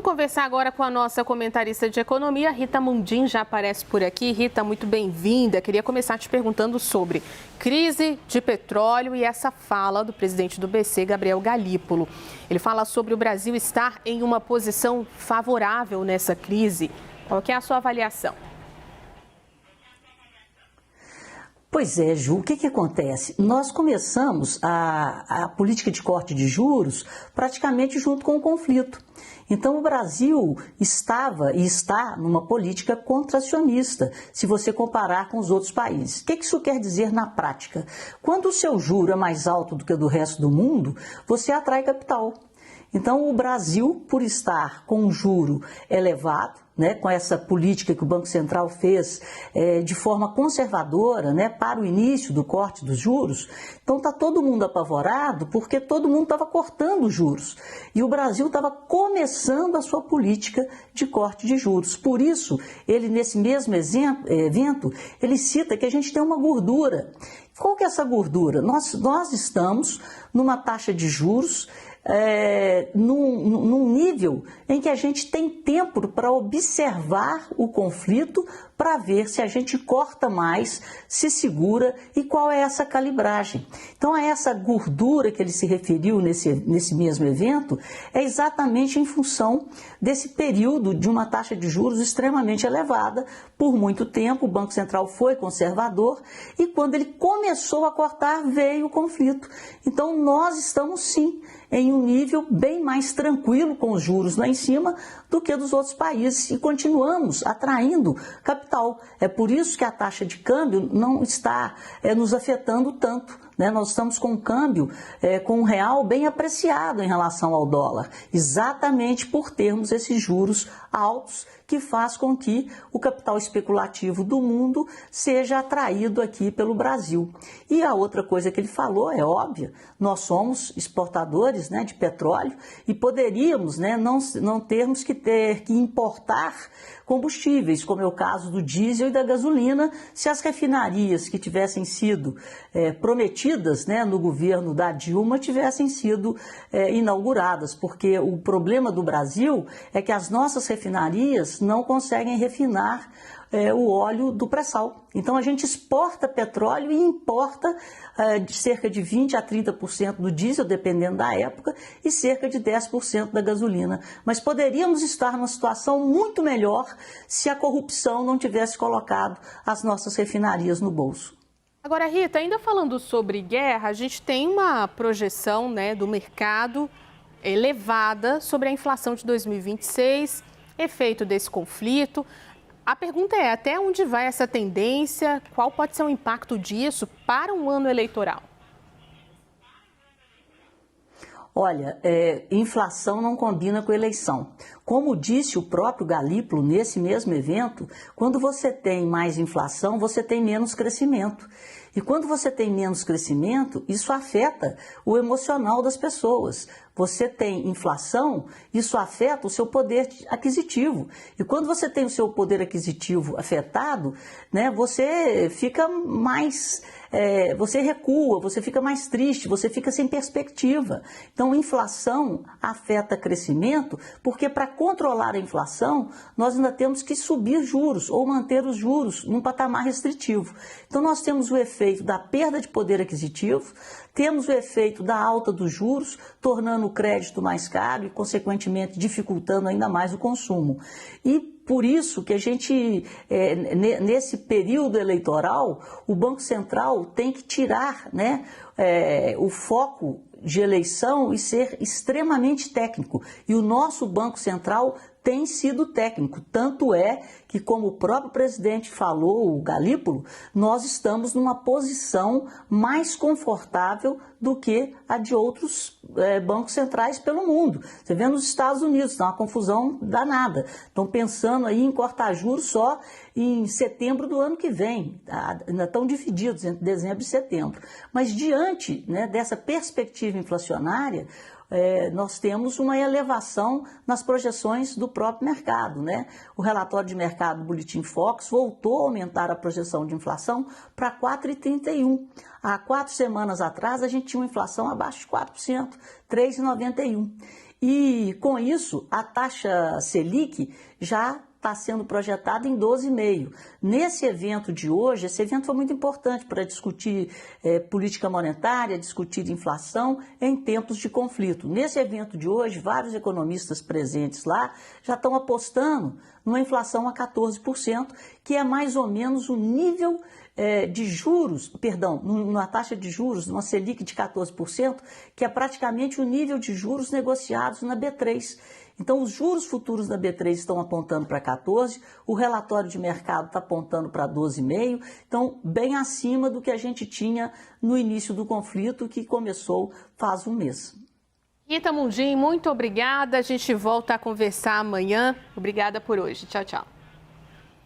conversar agora com a nossa comentarista de economia, Rita Mundim, já aparece por aqui. Rita, muito bem-vinda. Queria começar te perguntando sobre crise de petróleo e essa fala do presidente do BC, Gabriel Galípolo. Ele fala sobre o Brasil estar em uma posição favorável nessa crise. Qual que é a sua avaliação? Pois é, Ju, o que acontece? Nós começamos a política de corte de juros praticamente junto com o conflito. Então o Brasil estava e está numa política contracionista, se você comparar com os outros países. O que isso quer dizer na prática? Quando o seu juro é mais alto do que o do resto do mundo, você atrai capital. Então o Brasil, por estar com um juro elevado, com essa política que o Banco Central fez de forma conservadora, para o início do corte dos juros, então está todo mundo apavorado porque todo mundo estava cortando os juros. E o Brasil estava começando a sua política de corte de juros. Por isso, ele nesse mesmo evento, ele cita que a gente tem uma gordura. Qual que é essa gordura? Nós estamos numa taxa de juros num nível em que a gente tem tempo para observar o conflito, para ver se a gente corta mais, se segura e qual é essa calibragem. Então, essa gordura que ele se referiu nesse mesmo evento é exatamente em função desse período de uma taxa de juros extremamente elevada. Por muito tempo, o Banco Central foi conservador e quando ele começou a cortar, veio o conflito. Então, nós estamos sim em um nível bem mais tranquilo com os juros lá em cima do que dos outros países e continuamos atraindo capital. É por isso que a taxa de câmbio não está nos afetando tanto. Nós estamos com um câmbio, com um real bem apreciado em relação ao dólar, exatamente por termos esses juros altos que faz com que o capital especulativo do mundo seja atraído aqui pelo Brasil. E a outra coisa que ele falou é óbvia, nós somos exportadores de petróleo e poderíamos não termos que importar combustíveis, como é o caso do diesel e da gasolina, se as refinarias que tivessem sido prometidas no governo da Dilma tivessem sido inauguradas, porque o problema do Brasil é que as nossas refinarias não conseguem refinar o óleo do pré-sal. Então a gente exporta petróleo e importa de cerca de 20% a 30% do diesel, dependendo da época, e cerca de 10% da gasolina. Mas poderíamos estar numa situação muito melhor se a corrupção não tivesse colocado as nossas refinarias no bolso. Agora, Rita, ainda falando sobre guerra, a gente tem uma projeção do mercado elevada sobre a inflação de 2026, efeito desse conflito. A pergunta é, até onde vai essa tendência? Qual pode ser o impacto disso para um ano eleitoral? Olha, inflação não combina com eleição. Como disse o próprio Galípolo nesse mesmo evento, quando você tem mais inflação, você tem menos crescimento. E quando você tem menos crescimento, isso afeta o emocional das pessoas. Você tem inflação, isso afeta o seu poder aquisitivo. E quando você tem o seu poder aquisitivo afetado, você fica mais... você recua, você fica mais triste, você fica sem perspectiva. Então, inflação afeta crescimento, porque para controlar a inflação, nós ainda temos que subir juros ou manter os juros num patamar restritivo. Então, nós temos o efeito da perda de poder aquisitivo, temos o efeito da alta dos juros, tornando o crédito mais caro e, consequentemente, dificultando ainda mais o consumo. E por isso que a gente, nesse período eleitoral, o Banco Central tem que tirar o foco de eleição e ser extremamente técnico. E o nosso Banco Central tem sido técnico. Tanto é que, como o próprio presidente falou, o Galípolo, nós estamos numa posição mais confortável do que a de outros bancos centrais pelo mundo. Você vê nos Estados Unidos, está uma confusão danada. Estão pensando aí em cortar juros só em setembro do ano que vem. Ainda estão divididos entre dezembro e setembro. Mas diante dessa perspectiva inflacionária, nós temos uma elevação nas projeções do próprio mercado. O relatório de mercado do Boletim Focus voltou a aumentar a projeção de inflação para 4,31%. Há 4 semanas atrás, a gente tinha uma inflação abaixo de 4%, 3,91%. E, com isso, a taxa Selic já está sendo projetada em 12,5%. Nesse evento de hoje, esse evento foi muito importante para discutir política monetária, discutir inflação em tempos de conflito. Nesse evento de hoje, vários economistas presentes lá já estão apostando numa inflação a 14%, que é mais ou menos o nível de juros, perdão, numa taxa de juros, numa Selic de 14%, que é praticamente o nível de juros negociados na B3. Então, os juros futuros da B3 estão apontando para 14%, o relatório de mercado está apontando para 12,5%, então, bem acima do que a gente tinha no início do conflito, que começou faz um mês. Rita Mundim, muito obrigada. A gente volta a conversar amanhã. Obrigada por hoje. Tchau, tchau.